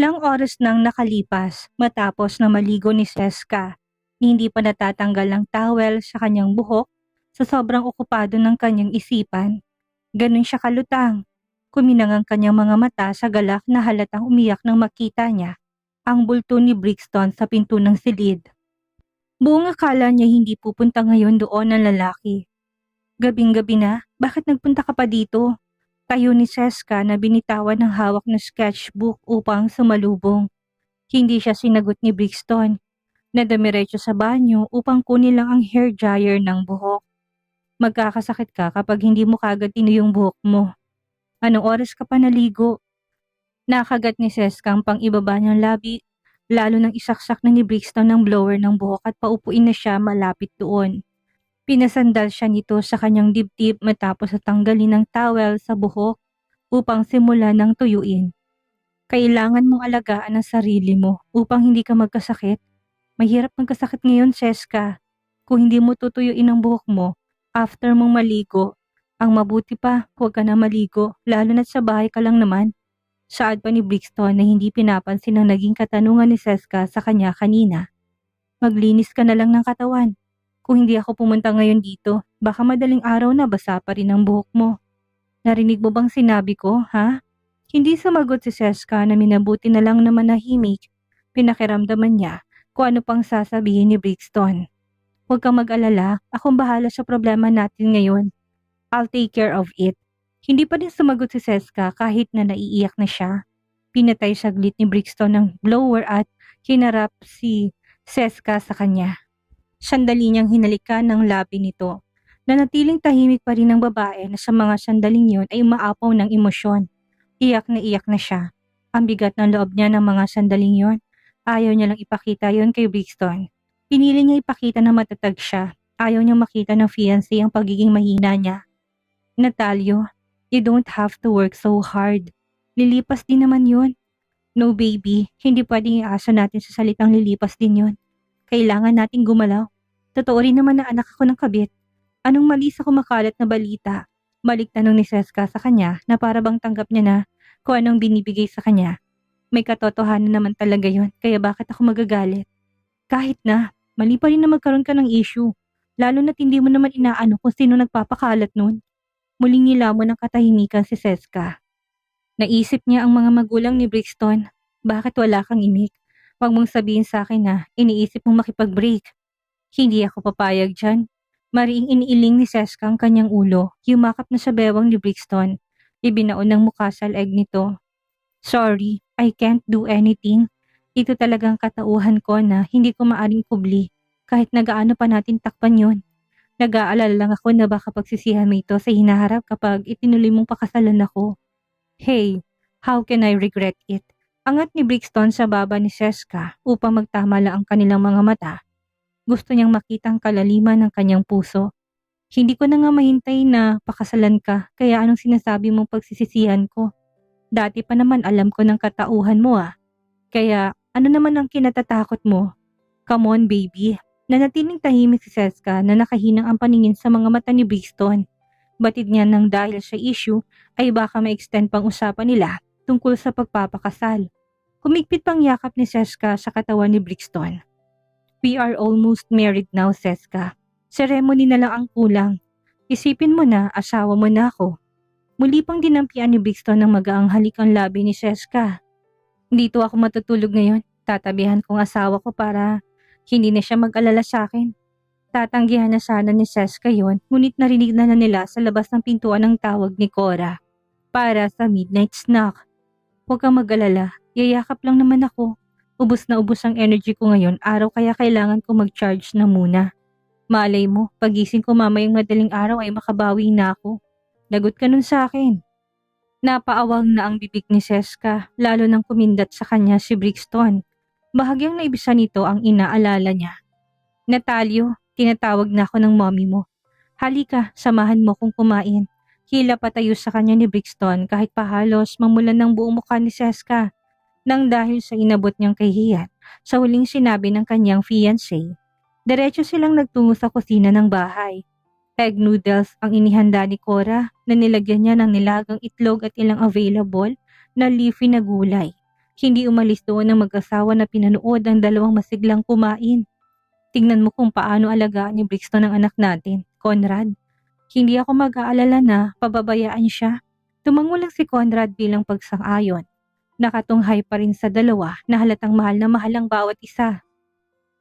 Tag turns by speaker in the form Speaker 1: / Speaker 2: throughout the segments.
Speaker 1: Ilang oras nang nakalipas matapos na maligo ni Seska, hindi pa natatanggal ang towel sa kanyang buhok sa sobrang okupado ng kanyang isipan. Ganun siya kalutang. Kuminang ang kanyang mga mata sa galak na halatang umiyak nang makita niya ang bulto ni Brixton sa pinto ng silid. Buong akala niya hindi pupunta ngayon doon ang lalaki. Gabing-gabi na, bakit nagpunta ka pa dito? Tayo ni Seska na binitawan ng hawak na sketchbook upang sumalubong. Hindi siya sinagot ni Brixton. Nadamiretso sa banyo upang kunin lang ang hair dryer ng buhok. Magkakasakit ka kapag hindi mo kagad tinuyong buhok mo. Anong oras ka pa naligo? Nakagat ni Seska ang pang-ibaba niyang labi, lalo nang isaksak na ni Brixton ng blower ng buhok at paupuin na siya malapit doon. Pinasandal siya nito sa kanyang dibdib matapos at tanggalin ng towel sa buhok upang simulan ng tuyuin. Kailangan mong alagaan ang sarili mo upang hindi ka magkasakit. Mahirap magkasakit ngayon, Seska. Kung hindi mo tutuyuin ang buhok mo after mong maligo, ang mabuti pa, huwag ka na maligo, lalo na't sa bahay ka lang naman. Saad pa ni Brixton na hindi pinapansin ang naging katanungan ni Seska sa kanya kanina. Maglinis ka na lang ng katawan. Kung hindi ako pumunta ngayon dito, baka madaling araw na basa pa rin ang buhok mo. Narinig mo bang sinabi ko, ha? Hindi sumagot si Seska na minabuti na lang na manahimik. Pinakiramdaman niya kung ano pang sasabihin ni Brixton. Huwag kang mag-alala, akong bahala sa problema natin ngayon. I'll take care of it. Hindi pa rin sumagot si Seska kahit na naiiyak na siya. Pinatay saglit ni Brixton ng blower at hinarap si Seska sa kanya. Sandali niyang hinalikan ng labi nito. Nanatiling tahimik pa rin ang babae na sa mga sandaling yon ay umaapaw ng emosyon. Iyak na siya. Ang bigat ng loob niya ng mga sandaling yon. Ayaw niya lang ipakita yon kay Brixton. Pinili niya ipakita na matatag siya. Ayaw niyang makita ng fiancé ang pagiging mahina niya. Natalyo, you don't have to work so hard. Lilipas din naman yun. No baby, hindi pwedeng iasa natin sa salitang lilipas din yun. Kailangan nating gumalaw. Totoo rin naman na anak ako ng kabit. Anong mali sa kumakalat na balita? Balik tanong ni Seska sa kanya na para bang tanggap niya na kung anong binibigay sa kanya. May katotohanan naman talaga yon, kaya bakit ako magagalit? Kahit na, mali pa rin na magkaroon ka ng issue. Lalo na't hindi mo naman inaano kung sino nagpapakalat nun. Muling nilamon ng katahimikan si Seska. Naisip niya ang mga magulang ni Brixton. Bakit wala kang imik? Huwag mong sabihin sa akin na iniisip mong makipag-break. Hindi ako papayag dyan. Mariing iniiling ni Seska ang kanyang ulo. Yumakap na sa bewang ni Brixton. Ibinaon ng mukha sa leeg nito. Sorry, I can't do anything. Ito talagang katauhan ko na hindi ko maaring kubli. Kahit nagaano pa natin takpan yun. Nag-aalala lang ako na baka pagsisihan mo ito sa hinaharap kapag itinuloy mong pakasalan ako. Hey, how can I regret it? Angat ni Brixton sa baba ni Seska upang magtama lang ang kanilang mga mata. Gusto niyang makita ang kalaliman ng kanyang puso. Hindi ko na nga mahintay na pakasalan ka, kaya anong sinasabi mong pagsisisihan ko? Dati pa naman alam ko ng katauhan mo Kaya ano naman ang kinatatakot mo? Come on baby. Nanatiling tahimik si Seska na nakahinang ang paningin sa mga mata ni Brixton. Batid niya nang dahil sa issue ay baka ma-extend pang usapan nila tungkol sa pagpapakasal. Humigpit pang yakap ni Seska sa katawan ni Brixton. We are almost married now, Seska. Ceremony na lang ang kulang. Isipin mo na, asawa mo na ako. Muli pang dinampian ni Brixton ng magaang halikang labi ni Seska. Dito ako matutulog ngayon. Tatabihan kong asawa ko para hindi na siya mag-alala sa akin. Tatanggihan na sana ni Seska yon, ngunit narinig na nila sa labas ng pintuan ng tawag ni Cora. Para sa midnight snack. Huwag kang mag-alala, yayakap lang naman ako. Ubus na ubus ang energy ko ngayon araw kaya kailangan ko mag-charge na muna. Malay mo, pagising ko mamayang madaling araw ay makabawi na ako. Lagot ka nun sa akin. Napaawang na ang bibig ni Seska, lalo nang kumindat sa kanya si Brixton. Bahagyang naibisa nito ang inaalala niya. Natalyo, tinatawag na ako ng mommy mo. Halika, samahan mo kong kumain. Hila patayo sa kanya ni Brixton kahit pahalos mamulan ng buong mukha ni Seska. Nang dahil sa inabot niyang kahihiyan sa huling sinabi ng kanyang fiancé. Diretso silang nagtungo sa kusina ng bahay. Egg noodles ang inihanda ni Cora na nilagyan niya ng nilagang itlog at ilang available na leafy na gulay. Hindi umalis doon ng mag-asawa na pinanood ang dalawang masiglang kumain. Tingnan mo kung paano alagaan ni Brixton ang anak natin, Conrad. Hindi ako mag-aalala na pababayaan siya. Tumango lang si Conrad bilang pagsang-ayon. Nakatunghay pa rin sa dalawa na halatang mahal na mahal ang bawat isa.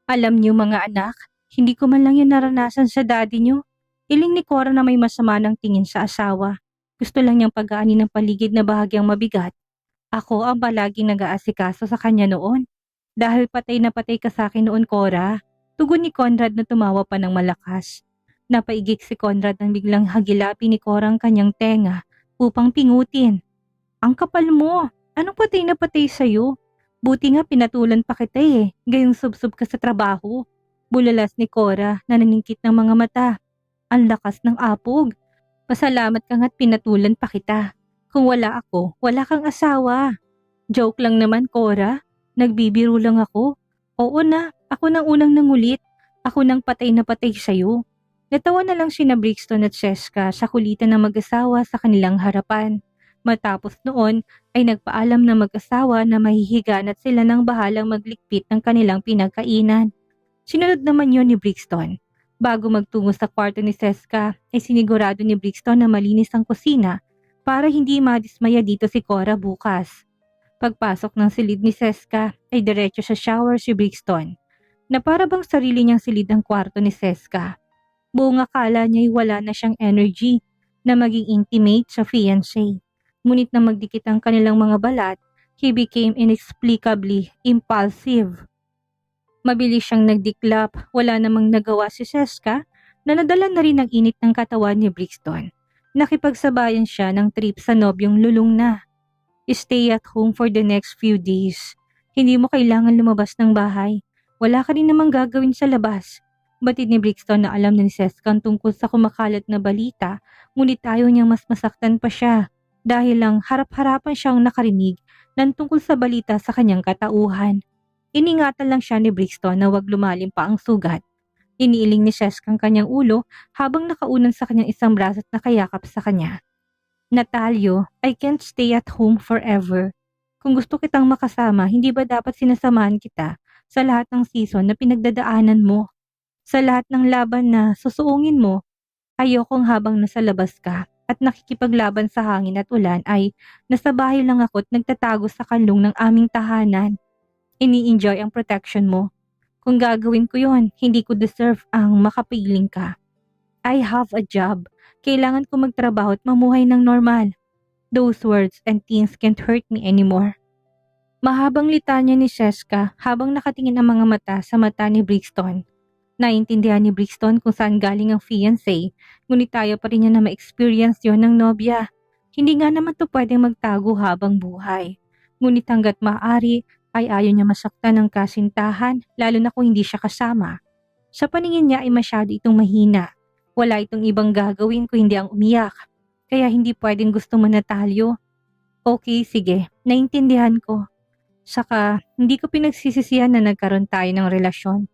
Speaker 1: Alam niyo mga anak, hindi ko man lang yan naranasan sa daddy niyo. Iling ni Cora na may masama ng tingin sa asawa. Gusto lang niyang pag-aani ng paligid na bahagyang mabigat. Ako ang palaging nag-aasikaso sa kanya noon. Dahil patay na patay ka sa akin noon, Cora. Tugon ni Conrad na tumawa pa ng malakas. Napaigik si Conrad nang biglang hagilapi ni Cora ang kanyang tenga upang pingutin. Ang kapal mo! Anong patay na patay sa'yo? Buti nga pinatulan pa kita gayong subsob ka sa trabaho. Bulalas ni Cora na naningkit ng mga mata. Ang lakas ng apog. Pasalamat ka nga't pinatulan pa kita. Kung wala ako, wala kang asawa. Joke lang naman, Cora. Nagbibiro lang ako. Oo na, ako nang unang nangulit. Ako nang patay na patay sa'yo. Natawa na lang sina Brixton at Cheska sa kulitan ng mag-asawa sa kanilang harapan. Matapos noon ay nagpaalam na mag-asawa na mahihiganat sila ng bahalang maglikpit ng kanilang pinagkainan. Sinunod naman yon ni Brixton. Bago magtungo sa kwarto ni Cheska ay sinigurado ni Brixton na malinis ang kusina para hindi madismaya dito si Cora bukas. Pagpasok ng silid ni Cheska ay diretso sa shower si Brixton na para bang sarili niyang silid ang kwarto ni Cheska. Buong akala niya ay wala na siyang energy na maging intimate sa fiancé. Ngunit na magdikit ang kanilang mga balat, he became inexplicably impulsive. Mabilis siyang nagdiklap, wala namang nagawa si Cheska na nadala na rin ang init ng katawan ni Brixton. Nakipagsabayan siya ng trip sa nobyong lulong na. Stay at home for the next few days. Hindi mo kailangan lumabas ng bahay. Wala ka rin namang gagawin sa labas. Batid ni Brixton na alam na ni Cheska tungkol sa kumakalat na balita, ngunit ayaw niyang mas masaktan pa siya. Dahil lang harap-harapan siyang nakarinig ng tungkol sa balita sa kanyang katauhan. Iningatan lang siya ni Brixton na huwag lumalim pa ang sugat. Iniiling ni Cheska ang kanyang ulo habang nakaunan sa kanyang isang braso at nakayakap sa kanya. Natalyo, I can't stay at home forever. Kung gusto kitang makasama, hindi ba dapat sinasamahan kita sa lahat ng season na pinagdadaanan mo? Sa lahat ng laban na susuungin mo, ayokong habang nasa labas ka at nakikipaglaban sa hangin at ulan ay nasa bahay lang ako at nagtatago sa kanlong ng aming tahanan. Ini-enjoy ang protection mo. Kung gagawin ko yon, hindi ko deserve ang makapiling ka. I have a job. Kailangan ko magtrabaho at mamuhay ng normal. Those words and things can't hurt me anymore. Mahabang litanya ni Cheska habang nakatingin ang mga mata sa mata ni Brixton. Naintindihan ni Brixton kung saan galing ang fiancé, ngunit tayo pa rin niya na ma-experience yon ng nobya. Hindi nga naman to pwedeng magtago habang buhay. Ngunit hanggat maaari ay ayaw niya masaktan ng kasintahan, lalo na kung hindi siya kasama. Sa paningin niya ay masyado itong mahina. Wala itong ibang gagawin kung hindi ang umiyak. Kaya hindi pwedeng gusto mo natalyo. Okay, sige, naintindihan ko. Saka, hindi ko pinagsisisihan na nagkaroon tayo ng relasyon.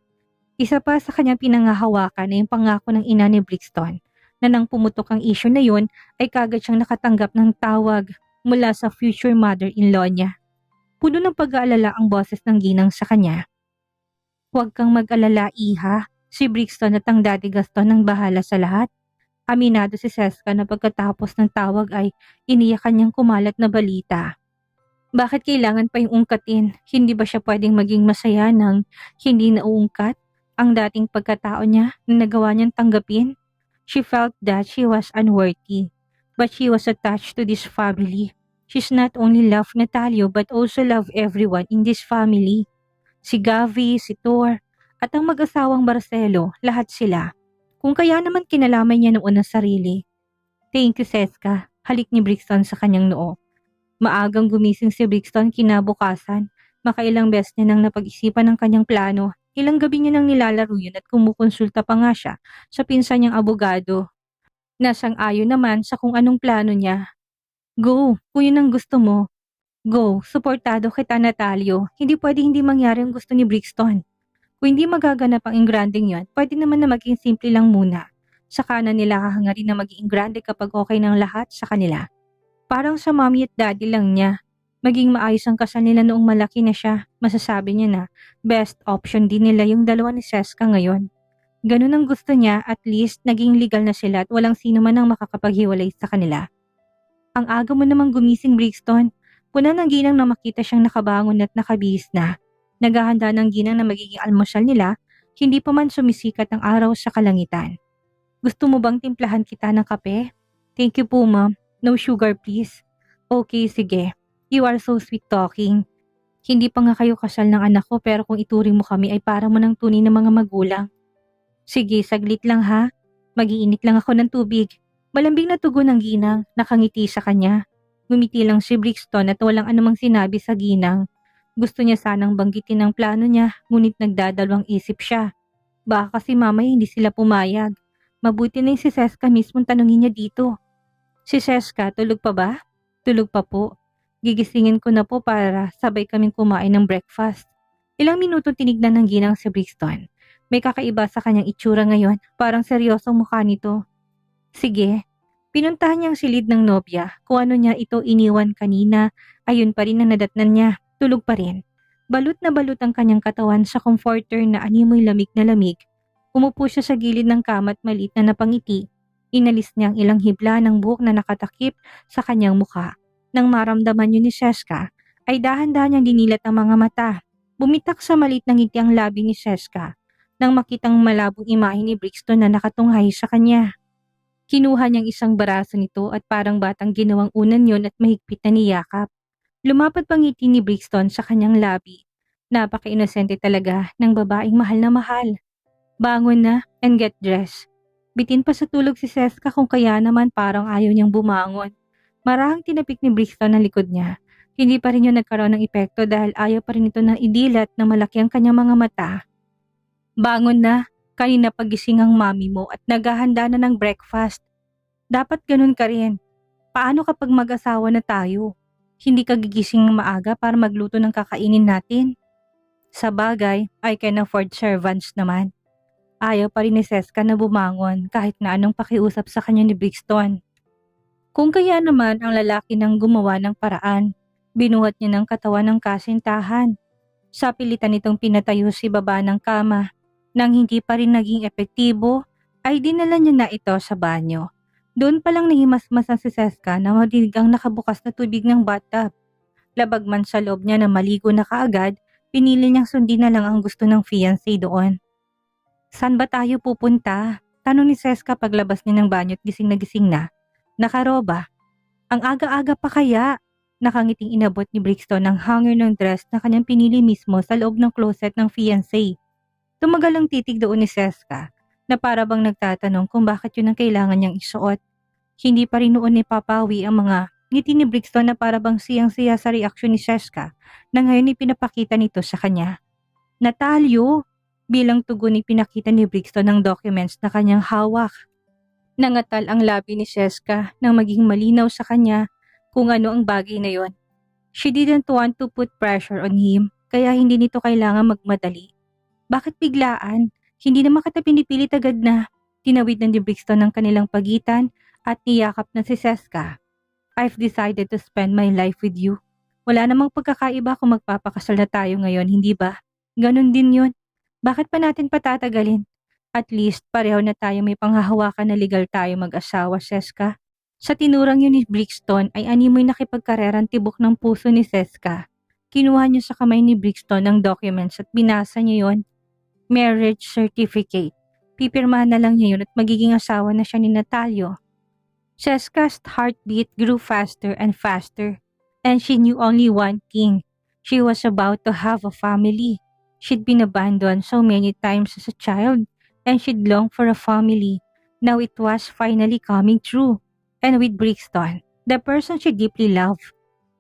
Speaker 1: Isa pa sa kanyang pinangahawakan ay yung pangako ng ina ni Brixton na nang pumutok ang issue na yun ay kagad siyang nakatanggap ng tawag mula sa future mother-in-law niya. Puno ng pag-aalala ang boses ng ginang sa kanya. Huwag kang mag-alala, iha. Si Brixton at ang Daddy Gaston ang bahala sa lahat. Aminado si Cheska na pagkatapos ng tawag ay iniyakan niyang kumalat na balita. Bakit kailangan pa yung ungkatin? Hindi ba siya pwedeng maging masaya nang hindi nauungkat ang dating pagkatao niya na nagawa niyang tanggapin? She felt that she was unworthy, but she was attached to this family. She's not only loved Natalio but also loved everyone in this family. Si Gavi, si Thor, at ang mag-asawang Barcelo, lahat sila. Kung kaya naman kinalaman niya noon ang sarili. Thank you, Cheska. Halik ni Brixton sa kanyang noo. Maagang gumising si Brixton kinabukasan. Makailang beses niya nang napag-isipan ang kanyang plano. Ilang gabi niya nang nilalaro yun at kumukonsulta pa nga siya sa pinsan niyang abogado. Nasang-ayon naman sa kung anong plano niya. Go, kung yun ang gusto mo. Go, suportado kita Natalio. Hindi pwede hindi mangyari ang gusto ni Brixton. Kung hindi magaganap ang ingranding yun, pwede naman na maging simple lang muna. Saka na nila hahangarin na maging grande kapag okay ng lahat sa kanila. Parang sa mommy at daddy lang niya. Maging maayos ang kasal nila noong malaki na siya, masasabi niya na best option din nila yung dalawa ni Seska ngayon. Ganun ang gusto niya, at least naging legal na sila at walang sino man ang makakapaghiwalay sa kanila. Ang aga mo namang gumising, Brixton. Puna ng ginang na makita siyang nakabangon at nakabihis na. Naghahanda ng ginang na magiging almusal nila, hindi pa man sumisikat ang araw sa kalangitan. Gusto mo bang timplahan kita ng kape? Thank you po, ma'am. No sugar, please. Okay, sige. You are so sweet talking. Hindi pa nga kayo kasal ng anak ko, pero kung ituring mo kami ay para mo ng tunay na mga magulang. Sige, saglit lang ha. Mag-iinit lang ako ng tubig. Malambing na tugon ng ginang, nakangiti sa kanya. Ngumiti lang si Brixton at walang anumang sinabi sa ginang. Gusto niya sanang banggitin ang plano niya, ngunit nagdadalawang isip siya. Baka kasi mamaya hindi sila pumayag. Mabuti na yung si Seska mismong tanungin niya dito. Si Seska, tulog pa ba? Tulog pa po. Gigisingin ko na po para sabay kaming kumain ng breakfast. Ilang minuto tinignan ng ginang si Brixton. May kakaiba sa kanyang itsura ngayon, parang seryosong mukha nito. Sige. Pinuntahan niyang silid ng nobya. Kung ano niya ito iniwan kanina, ayun pa rin ang nadatnan niya. Tulog pa rin. Balot na balot ang kanyang katawan sa comforter na animoy lamig na lamig. Umupo siya sa gilid ng kama at maliit na napangiti. Inalis niya ang ilang hibla ng buhok na nakatakip sa kanyang mukha. Nang maramdaman yun ni Seska, ay dahan-dahan niyang dinilat ang mga mata. Bumitak sa maliit na ngiti ang labi ni Seska nang makitang malabong imahe ni Brixton na nakatunghay sa kanya. Kinuha niyang isang baraso nito at parang batang ginawang unan yon at mahigpit na niyakap. Lumapad pang ngiti ni Brixton sa kanyang labi. Napaka-inosente talaga ng babaeng mahal na mahal. Bangon na and get dressed. Bitin pa sa tulog si Seska kung kaya naman parang ayaw niyang bumangon. Marahang tinapik ni Brixton ang likod niya. Hindi pa rin yun nagkaroon ng epekto dahil ayaw pa rin ito na idilat na malaki ang kanyang mga mata. Bangon na. Kanina pagising ang mami mo at naghahanda na ng breakfast. Dapat ganun ka rin. Paano kapag mag-asawa na tayo? Hindi ka gigising ng maaga para magluto ng kakainin natin? Sa bagay, I can afford servants naman. Ayaw pa rin ni Seska na bumangon kahit na anong pakiusap sa kanya ni Brixton. Kung kaya naman ang lalaki nang gumawa ng paraan, binuhat niya ng katawan ng kasintahan. Sa pilitan nitong pinatayo si baba ng kama. Nang hindi pa rin naging epektibo, ay dinala niya na ito sa banyo. Doon palang nahimasmasan si Seska na madinig ang nakabukas na tubig ng bathtub. Labag man sa loob niya na maligo na kaagad, pinili niyang sundin na lang ang gusto ng fiancé doon. Saan ba tayo pupunta? Tanong ni Seska paglabas niya ng banyo at gising na gising na. Nakaroba. Ang aga-aga pa kaya? Nakangiting inabot ni Brixton ang hanger ng dress na kanyang pinili mismo sa loob ng closet ng fiancé. Tumagal ang titig doon ni Seska na para bang nagtatanong kung bakit yun ang kailangan niyang isuot. Hindi pa rin noon ipapawi ang mga ngiti ni Brixton na para bang siyang-siya sa reaksyon ni Seska na ngayon ipinapakita nito sa kanya. Natalyo! Bilang tugon pinakita ni Brixton ang documents na kanyang hawak. Nangatal ang labi ni Seska nang maging malinaw sa kanya kung ano ang bagay na yon. She didn't want to put pressure on him kaya hindi nito kailangan magmadali. Bakit biglaan? Hindi naman kita pinipilit agad na. Tinawid na ni Brixton ang kanilang pagitan at niyakap na si Seska. I've decided to spend my life with you. Wala namang pagkakaiba kung magpapakasal na tayo ngayon, hindi ba? Ganon din yun. Bakit pa natin patatagalin? At least pareho na tayo may panghahawakan na legal tayo mag-asawa, Seska. Sa tinurang yun ni Brixton ay animoy nakipagkarerang tibok ng puso ni Seska. Kinuha niya sa kamay ni Brixton ang documents at binasa niya yon. Marriage certificate. Pipirmahan na lang niya yun at magiging asawa na siya ni Natalyo. Seska's heartbeat grew faster and faster, and she knew only one thing. She was about to have a family. She'd been abandoned so many times as a child, and she'd longed for a family. Now it was finally coming true. And with Brixton, the person she deeply loved.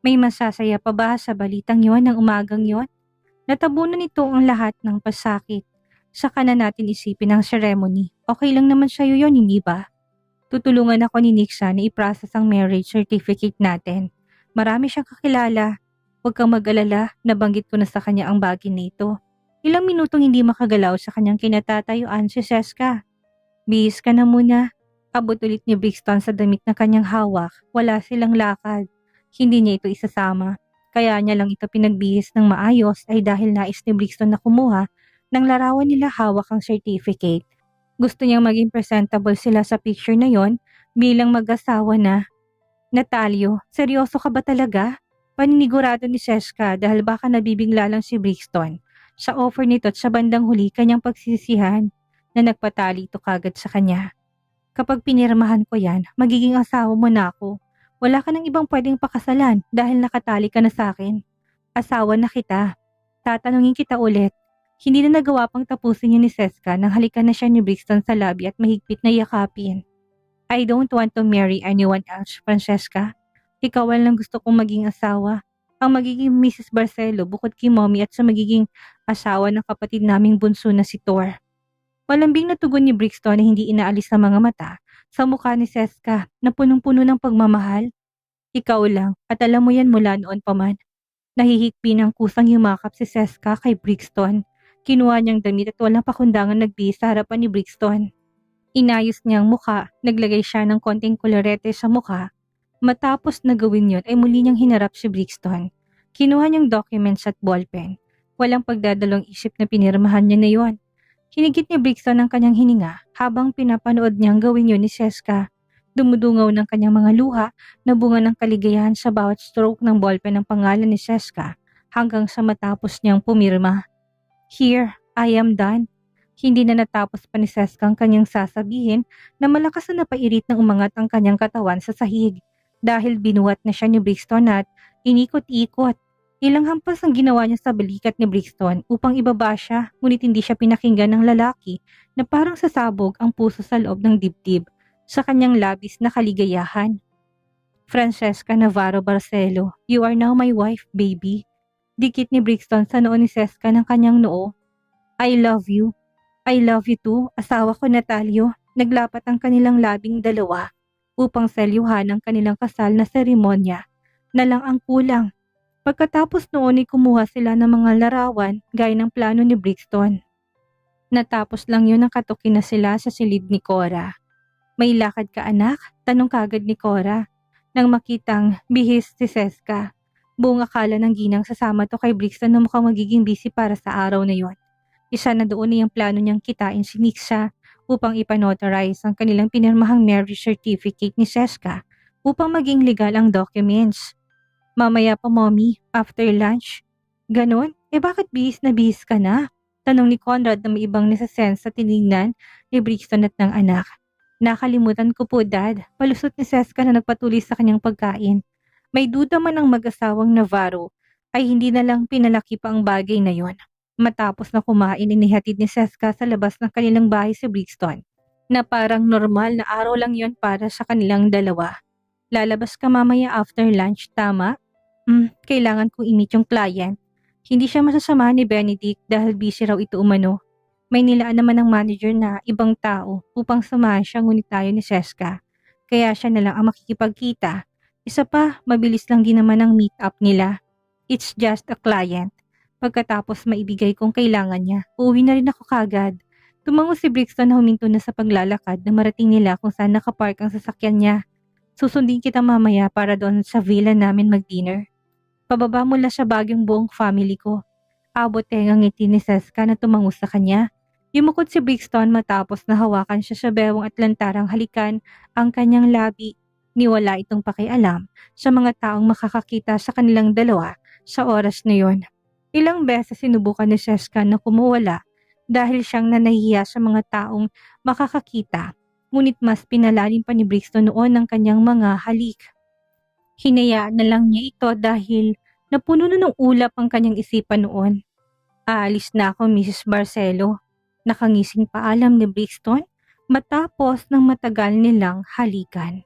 Speaker 1: May masasaya pa ba sa balitang yon ng umagang yon? Natabunan nito ang lahat ng pasakit. Saka na natin isipin ang ceremony. Okay lang naman sa'yo yon, hindi ba? Tutulungan ako ni Nixa na i-process ang marriage certificate natin. Marami siyang kakilala. Huwag kang mag-alala, nabanggit ko na sa kanya ang bagay nito. Ilang minutong hindi makagalaw sa kanyang kinatatayuan si Seska. Bihis ka na muna. Abot ulit ni Brixton sa damit na kanyang hawak. Wala silang lakad. Hindi niya ito isasama. Kaya niya lang ito pinagbihis ng maayos ay dahil nais ni Brixton na kumuha ng larawan nila hawak ang certificate. Gusto niyang maging presentable sila sa picture na yon bilang mag-asawa na. Natalyo, seryoso ka ba talaga? Paninigurado ni Seska dahil baka nabibigla lang si Brixton sa offer nito at sa bandang huli kanyang pagsisihan na nagpatali ito kagad sa kanya. Kapag pinirmahan ko yan, magiging asawa mo na ako. Wala ka ng ibang pwedeng pakasalan dahil nakatali ka na sa akin. Asawa na kita. Tatanungin kita ulit. Hindi na nagawa pang tapusin niya ni Seska nang halikan na siya ni Brixton sa labi at mahigpit na yakapin. I don't want to marry anyone else, Francesca. Ikaw lang gusto kong maging asawa. Ang magiging Mrs. Barcelo bukod kay Mommy at sa magiging asawa ng kapatid naming bunso na si Thor. Malambing na tugon ni Brixton na hindi inaalis sa mga mata sa mukha ni Seska na punong-puno ng pagmamahal. Ikaw lang at alam mo yan mula noon pa man. Nahihikbi ng kusang yumakap si Seska kay Brixton. Kinuha niyang damit at walang pakundangan nagbihis sa harapan ni Brixton. Inayos niyang mukha, naglagay siya ng konting kolorete sa mukha. Matapos na gawin yun ay muli niyang hinarap si Brixton. Kinuha niyang documents at ballpen. Walang pagdadalong isip na pinirmahan niya na yon. Hinigit ni Brixton ang kanyang hininga habang pinapanood niyang gawin yun ni Seska. Dumudungaw ng kanyang mga luha na bunga ng kaligayahan sa bawat stroke ng ballpen ng pangalan ni Seska hanggang sa matapos niyang pumirma. Here, I am done. Hindi na natapos pa ni Seska ang kanyang sasabihin na malakas na napairit ng umangat ang kanyang katawan sa sahig dahil binuhat na siya ni Brixton at inikot-ikot. Ilang hampas ang ginawa niya sa balikat ni Brixton upang ibaba siya ngunit hindi siya pinakinggan ng lalaki na parang sasabog ang puso sa loob ng dibdib sa kanyang labis na kaligayahan. Francesca Navarro Barcelo, you are now my wife, baby. Dikit ni Brixton sa noo ni Seska ng kanyang noo. I love you. I love you too, asawa ko Natalyo. Naglapat ang kanilang labing dalawa upang selyuhan ang kanilang kasal na seremonya na lang ang kulang. Pagkatapos noon ay kumuha sila ng mga larawan gaya ng plano ni Brixton. Natapos lang yun ang katukin na sila sa silid ni Cora. May lakad ka anak? Tanong kagad ni Cora. Nang makitang bihis si Seska, buong akala ng ginang sasama to kay Brixton na mukhang magiging busy para sa araw na yon. Isa na doon ay ang plano niyang kitain si Nixa upang ipanotarize ang kanilang pinirmahang marriage certificate ni Seska upang maging legal ang documents. Mamaya pa mommy, after lunch. Ganon? Bakit bihis na bihis ka na? Tanong ni Conrad na may ibang nasasense sa tinignan ni Brixton at ng anak. Nakalimutan ko po dad, palusot ni Seska na nagpatuloy sa kanyang pagkain. May duda man ang mag-asawang Navarro ay hindi na lang pinalaki pa ang bagay na yon. Matapos na kumain, inihatid ni Seska sa labas ng kanilang bahay si Brixton na parang normal na araw lang yon para sa kanilang dalawa. Lalabas ka mamaya after lunch, tama? Kailangan kong i-meet yung client. Hindi siya masasama ni Benedict dahil busy raw ito umano. May nilaan naman ng manager na ibang tao upang samahan siya ngunit tayo ni Seska. Kaya siya na lang ang makikipagkita. Isa pa, mabilis lang din naman ang meet up nila. It's just a client. Pagkatapos maibigay kung kailangan niya, uuwi na rin ako kagad. Tumango si Brixton na huminto na sa paglalakad na marating nila kung saan nakapark ang sasakyan niya. Susundin kita mamaya para doon sa villa namin mag-dinner. Pababa mula sa bagyong buong family ko. Abot ang ngiti ni Seska na tumango sa kanya. Yumukod si Brixton matapos na hawakan siya sa bewang at lantarang halikan ang kanyang labi. Niwala itong pakialam sa mga taong makakakita sa kanilang dalawa sa oras na yon. Ilang beses sinubukan ni Seska na kumuwala dahil siyang nanahiya sa mga taong makakakita. Ngunit mas pinalalim pa ni Brixton noon ang kanyang mga halik. Hinayaan na lang niya ito dahil napuno na ng ulap ang kanyang isipan noon. Aalis na ako, Mrs. Barcelo. Nakangising paalam ni Brixton matapos ng matagal nilang halikan.